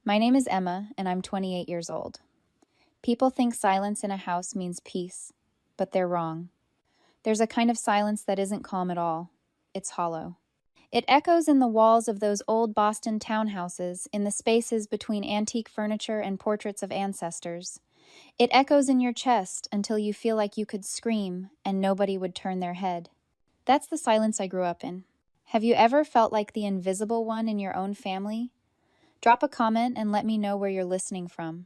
My name is Emma, and I'm 28 years old. People think silence in a house means peace, but they're wrong. There's a kind of silence that isn't calm at all. It's hollow. It echoes in the walls of those old Boston townhouses, in the spaces between antique furniture and portraits of ancestors. It echoes in your chest until you feel like you could scream and nobody would turn their head. That's the silence I grew up in. Have you ever felt like the invisible one in your own family? Drop a comment and let me know where you're listening from.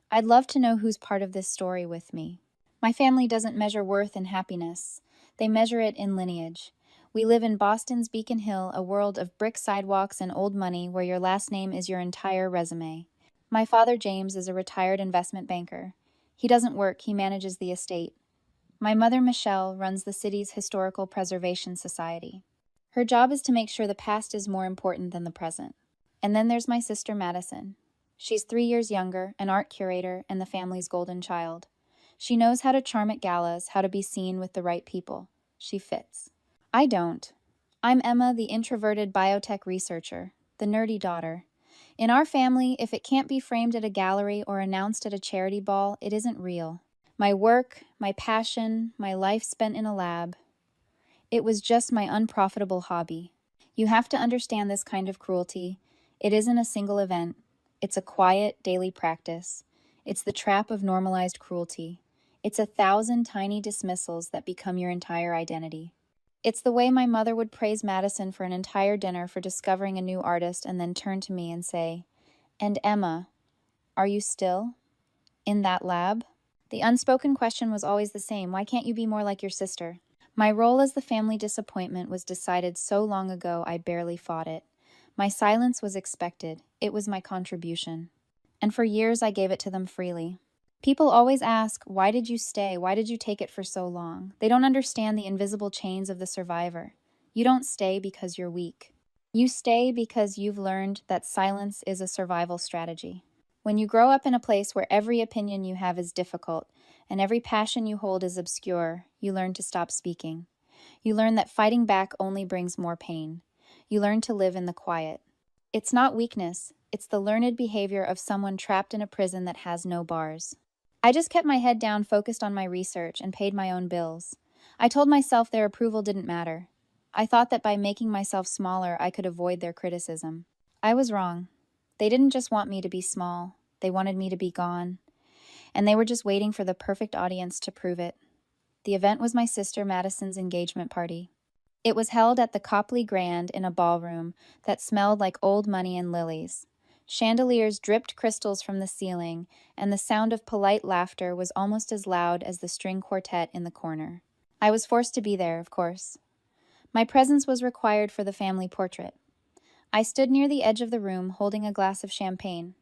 I'd love to know who's part of this story with me. My family doesn't measure worth in happiness. They measure it in lineage. We live in Boston's Beacon Hill, a world of brick sidewalks and old money where your last name is your entire resume. My father, James, is a retired investment banker. He doesn't work, he manages the estate. My mother, Michelle, runs the city's Historical Preservation Society. Her job is to make sure the past is more important than the present. And then there's my sister, Madison. She's 3 years younger, an art curator, and the family's golden child. She knows how to charm at galas, how to be seen with the right people. She fits. I don't. I'm Emma, the introverted biotech researcher, the nerdy daughter. In our family, if it can't be framed at a gallery or announced at a charity ball, it isn't real. My work, my passion, my life spent in a lab, it was just my unprofitable hobby. You have to understand this kind of cruelty. It isn't a single event. It's a quiet, daily practice. It's the trap of normalized cruelty. It's 1,000 tiny dismissals that become your entire identity. It's the way my mother would praise Madison for an entire dinner for discovering a new artist and then turn to me and say, "And Emma, are you still in that lab?" The unspoken question was always the same: why can't you be more like your sister? My role as the family disappointment was decided so long ago I barely fought it. My silence was expected. It was my contribution. And for years I gave it to them freely. People always ask, why did you stay? Why did you take it for so long? They don't understand the invisible chains of the survivor. You don't stay because you're weak. You stay because you've learned that silence is a survival strategy. When you grow up in a place where every opinion you have is difficult and every passion you hold is obscure, you learn to stop speaking. You learn that fighting back only brings more pain. You learn to live in the quiet. It's not weakness. It's the learned behavior of someone trapped in a prison that has no bars. I just kept my head down, focused on my research, and paid my own bills. I told myself their approval didn't matter. I thought that by making myself smaller, I could avoid their criticism. I was wrong. They didn't just want me to be small. They wanted me to be gone. And they were just waiting for the perfect audience to prove it. The event was my sister Madison's engagement party. It was held at the Copley Grand in a ballroom that smelled like old money and lilies. Chandeliers dripped crystals from the ceiling, and the sound of polite laughter was almost as loud as the string quartet in the corner. I was forced to be there, of course. My presence was required for the family portrait. I stood near the edge of the room, holding a glass of champagne.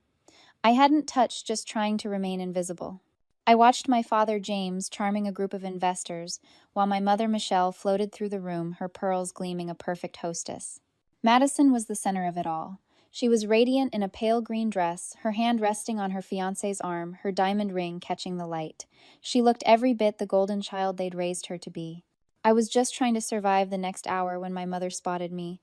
I hadn't touched, just trying to remain invisible. I watched my father, James, charming a group of investors, while my mother, Michelle, floated through the room, her pearls gleaming a perfect hostess. Madison was the center of it all. She was radiant in a pale green dress, her hand resting on her fiancé's arm, her diamond ring catching the light. She looked every bit the golden child they'd raised her to be. I was just trying to survive the next hour when my mother spotted me.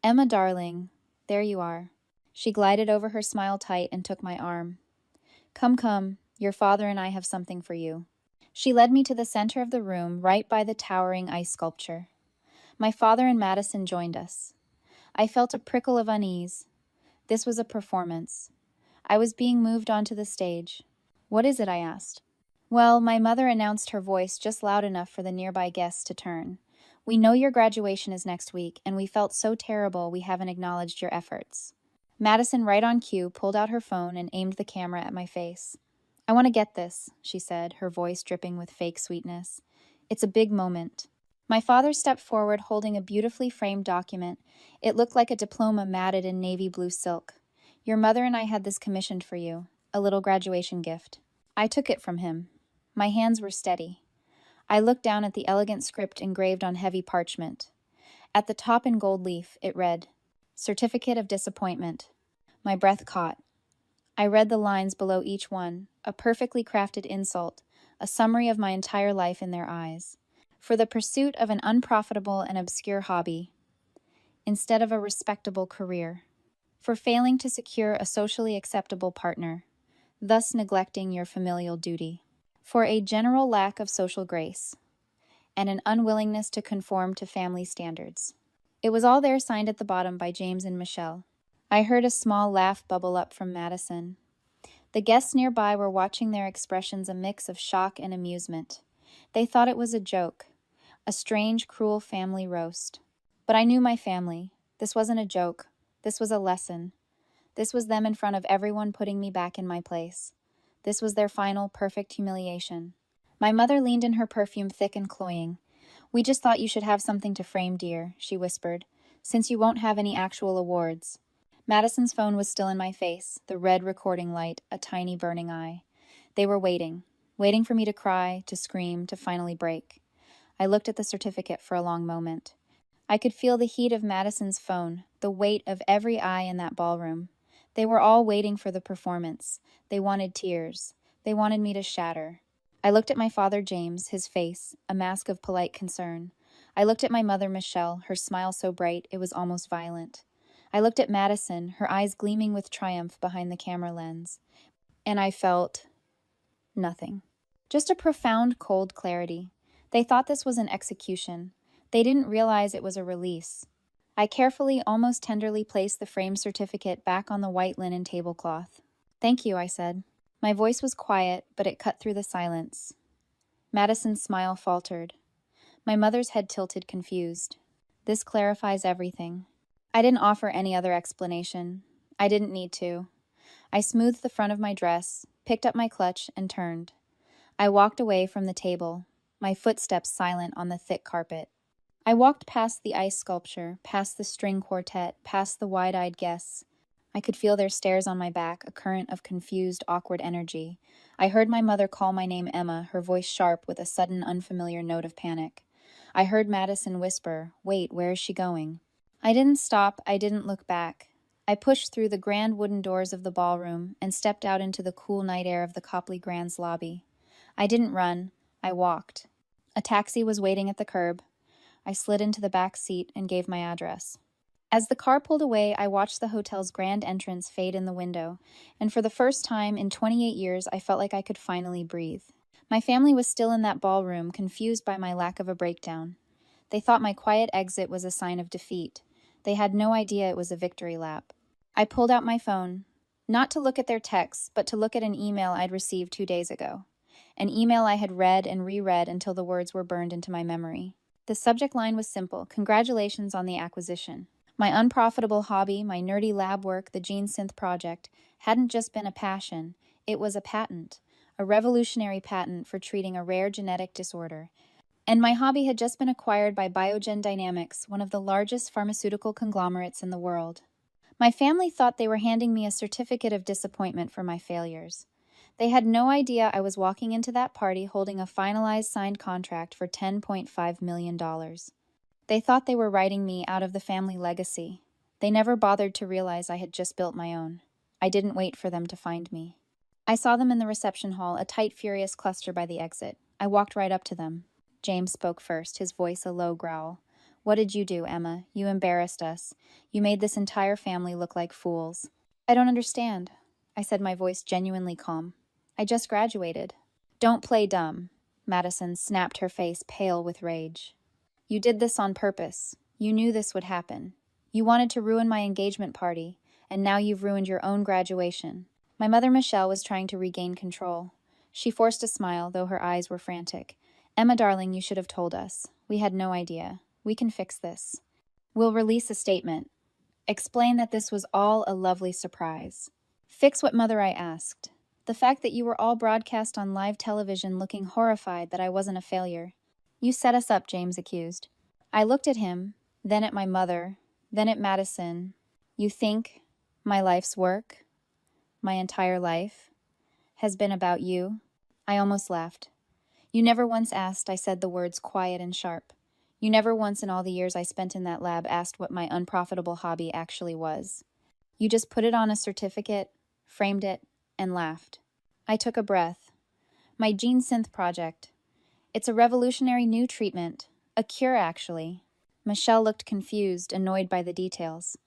"Emma, darling, there you are." She glided over, her smile tight, and took my arm. "Come, come, your father and I have something for you." She led me to the center of the room, right by the towering ice sculpture. My father and Madison joined us. I felt a prickle of unease. This was a performance. I was being moved onto the stage. "What is it?" I asked. Well, my mother announced, her voice just loud enough for the nearby guests to turn. "We know your graduation is next week, and we felt so terrible we haven't acknowledged your efforts." Madison, right on cue, pulled out her phone and aimed the camera at my face. "I want to get this," she said, her voice dripping with fake sweetness. "It's a big moment." My father stepped forward, holding a beautifully framed document. It looked like a diploma matted in navy blue silk. "Your mother and I had this commissioned for you, a little graduation gift." I took it from him. My hands were steady. I looked down at the elegant script engraved on heavy parchment. At the top in gold leaf, it read, "Certificate of Disappointment." My breath caught. I read the lines below each one, a perfectly crafted insult, a summary of my entire life in their eyes. For the pursuit of an unprofitable and obscure hobby, instead of a respectable career. for failing to secure a socially acceptable partner, thus neglecting your familial duty, for a general lack of social grace, and an unwillingness to conform to family standards. It was all there signed at the bottom by James and Michelle. I heard a small laugh bubble up from Madison. The guests nearby were watching their expressions a mix of shock and amusement. They thought it was a joke, a strange, cruel family roast. But I knew my family. This wasn't a joke. This was a lesson. This was them in front of everyone putting me back in my place. This was their final, perfect humiliation. My mother leaned in her perfume thick and cloying. "We just thought you should have something to frame, dear," she whispered, "since you won't have any actual awards." Madison's phone was still in my face, the red recording light, a tiny burning eye. They were waiting for me to cry, to scream, to finally break. I looked at the certificate for a long moment. I could feel the heat of Madison's phone, the weight of every eye in that ballroom. They were all waiting for the performance. They wanted tears. They wanted me to shatter. I looked at my father, James, his face, a mask of polite concern. I looked at my mother, Michelle, her smile so bright it was almost violent. I looked at Madison, her eyes gleaming with triumph behind the camera lens. And I felt nothing. Just a profound, cold clarity. They thought this was an execution. They didn't realize it was a release. I carefully, almost tenderly placed the framed certificate back on the white linen tablecloth. "Thank you," I said. My voice was quiet, but it cut through the silence. Madison's smile faltered. My mother's head tilted, confused. "This clarifies everything." I didn't offer any other explanation. I didn't need to. I smoothed the front of my dress, picked up my clutch, and turned. I walked away from the table, my footsteps silent on the thick carpet. I walked past the ice sculpture, past the string quartet, past the wide-eyed guests. I could feel their stares on my back, a current of confused, awkward energy. I heard my mother call my name Emma, her voice sharp with a sudden, unfamiliar note of panic. I heard Madison whisper, "Wait, where is she going?" I didn't stop, I didn't look back. I pushed through the grand wooden doors of the ballroom and stepped out into the cool night air of the Copley Grand's lobby. I didn't run, I walked. A taxi was waiting at the curb. I slid into the back seat and gave my address. As the car pulled away, I watched the hotel's grand entrance fade in the window, and for the first time in 28 years, I felt like I could finally breathe. My family was still in that ballroom, confused by my lack of a breakdown. They thought my quiet exit was a sign of defeat. They had no idea it was a victory lap. I pulled out my phone, not to look at their texts, but to look at an email I'd received 2 days ago. An email I had read and reread until the words were burned into my memory. The subject line was simple: "Congratulations on the acquisition." My unprofitable hobby, my nerdy lab work, the gene synth project, hadn't just been a passion, it was a patent, a revolutionary patent for treating a rare genetic disorder. And my hobby had just been acquired by Biogen Dynamics, one of the largest pharmaceutical conglomerates in the world. My family thought they were handing me a certificate of disappointment for my failures. They had no idea I was walking into that party holding a finalized signed contract for $10.5 million. They thought they were writing me out of the family legacy. They never bothered to realize I had just built my own. I didn't wait for them to find me. I saw them in the reception hall, a tight, furious cluster by the exit. I walked right up to them. James spoke first, his voice a low growl. "What did you do, Emma? You embarrassed us. You made this entire family look like fools." "I don't understand," I said, my voice genuinely calm. "I just graduated." "Don't play dumb." Madison snapped, her face pale with rage. "You did this on purpose. You knew this would happen. You wanted to ruin my engagement party, and now you've ruined your own graduation." My mother, Michelle, was trying to regain control. She forced a smile, though her eyes were frantic. "Emma, darling, you should have told us. We had no idea. We can fix this. We'll release a statement. Explain that this was all a lovely surprise." "Fix what, mother?" I asked. "The fact that you were all broadcast on live television looking horrified that I wasn't a failure." "You set us up," James accused. I looked at him, then at my mother, then at Madison. "You think my life's work, my entire life, has been about you?" I almost laughed. "You never once asked," I said the words quiet and sharp. "You never once in all the years I spent in that lab asked what my unprofitable hobby actually was. You just put it on a certificate, framed it, and laughed." I took a breath. "My gene synth project. It's a revolutionary new treatment. A cure, actually." Michelle looked confused, annoyed by the details.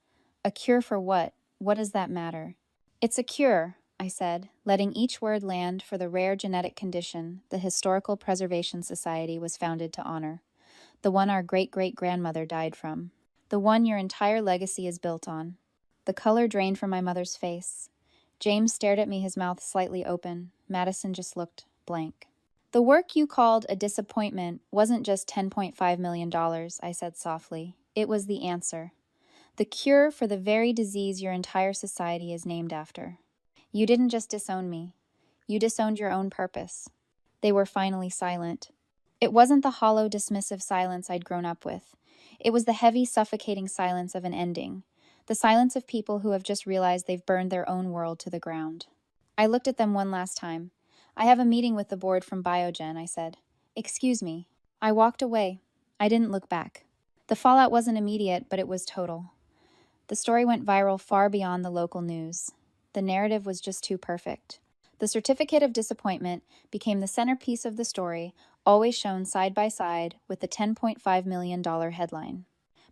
"A cure for what?" What does that matter? It's a cure, I said, letting each word land for the rare genetic condition the Historical Preservation Society was founded to honor, the one our great-great-grandmother died from, the one your entire legacy is built on. The color drained from my mother's face. James stared at me, his mouth slightly open. Madison just looked blank. The work you called a disappointment wasn't just $10.5 million, I said softly. It was the answer. The cure for the very disease your entire society is named after. You didn't just disown me. You disowned your own purpose. They were finally silent. It wasn't the hollow, dismissive silence I'd grown up with. It was the heavy, suffocating silence of an ending. The silence of people who have just realized they've burned their own world to the ground. I looked at them one last time. I have a meeting with the board from Biogen, I said. Excuse me. I walked away. I didn't look back. The fallout wasn't immediate, but it was total. The story went viral far beyond the local news. The narrative was just too perfect. The certificate of disappointment became the centerpiece of the story, always shown side by side with the $10.5 million headline.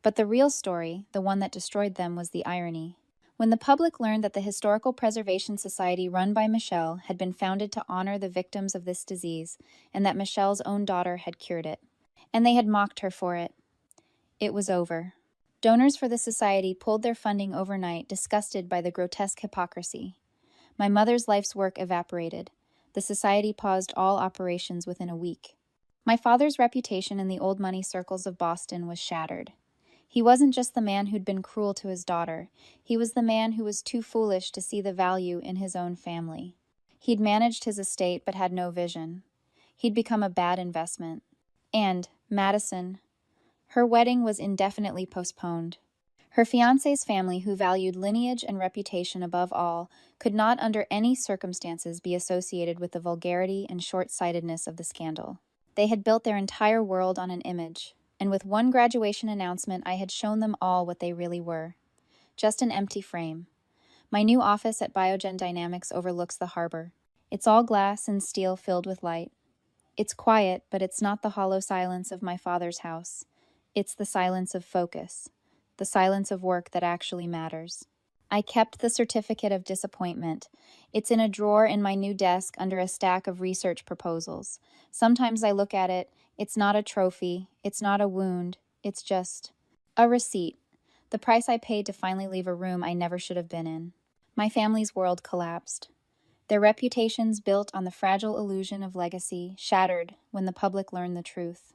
But the real story, the one that destroyed them, was the irony. When the public learned that the Historical Preservation Society run by Michelle had been founded to honor the victims of this disease, and that Michelle's own daughter had cured it, and they had mocked her for it, it was over. Donors for the society pulled their funding overnight, disgusted by the grotesque hypocrisy. My mother's life's work evaporated. The society paused all operations within a week. My father's reputation in the old money circles of Boston was shattered. He wasn't just the man who'd been cruel to his daughter. He was the man who was too foolish to see the value in his own family. He'd managed his estate but had no vision. He'd become a bad investment. And Madison, her wedding was indefinitely postponed. Her fiancé's family, who valued lineage and reputation above all, could not under any circumstances be associated with the vulgarity and short-sightedness of the scandal. They had built their entire world on an image, and with one graduation announcement I had shown them all what they really were. Just an empty frame. My new office at Biogen Dynamics overlooks the harbor. It's all glass and steel filled with light. It's quiet, but it's not the hollow silence of my father's house. It's the silence of focus, the silence of work that actually matters. I kept the certificate of disappointment. It's in a drawer in my new desk under a stack of research proposals. Sometimes I look at it. It's not a trophy. It's not a wound. It's just a receipt. The price I paid to finally leave a room I never should have been in. My family's world collapsed. Their reputations built on the fragile illusion of legacy shattered when the public learned the truth.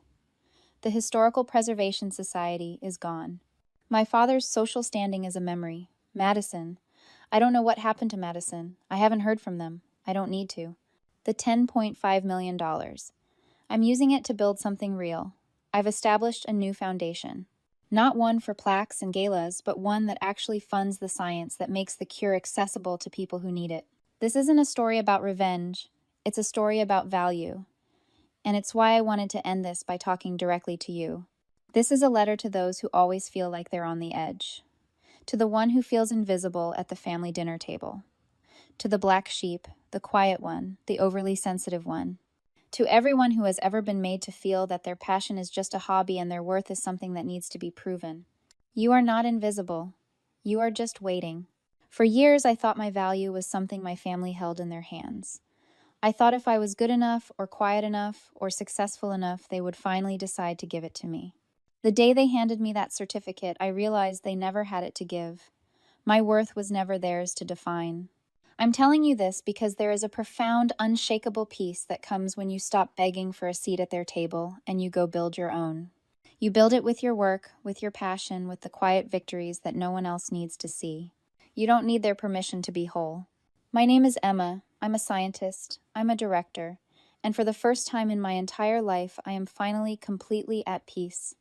The Historical Preservation Society is gone. My father's social standing is a memory. Madison. I don't know what happened to Madison. I haven't heard from them. I don't need to. The $10.5 million. I'm using it to build something real. I've established a new foundation. Not one for plaques and galas, but one that actually funds the science that makes the cure accessible to people who need it. This isn't a story about revenge. It's a story about value. And it's why I wanted to end this by talking directly to you. This is a letter to those who always feel like they're on the edge. To the one who feels invisible at the family dinner table. To the black sheep, the quiet one, the overly sensitive one. To everyone who has ever been made to feel that their passion is just a hobby and their worth is something that needs to be proven. You are not invisible. You are just waiting. For years, I thought my value was something my family held in their hands. I thought if I was good enough or quiet enough or successful enough, they would finally decide to give it to me. The day they handed me that certificate, I realized they never had it to give. My worth was never theirs to define. I'm telling you this because there is a profound, unshakable peace that comes when you stop begging for a seat at their table and you go build your own. You build it with your work, with your passion, with the quiet victories that no one else needs to see. You don't need their permission to be whole. My name is Emma. I'm a scientist. I'm a director. And for the first time in my entire life, I am finally completely at peace.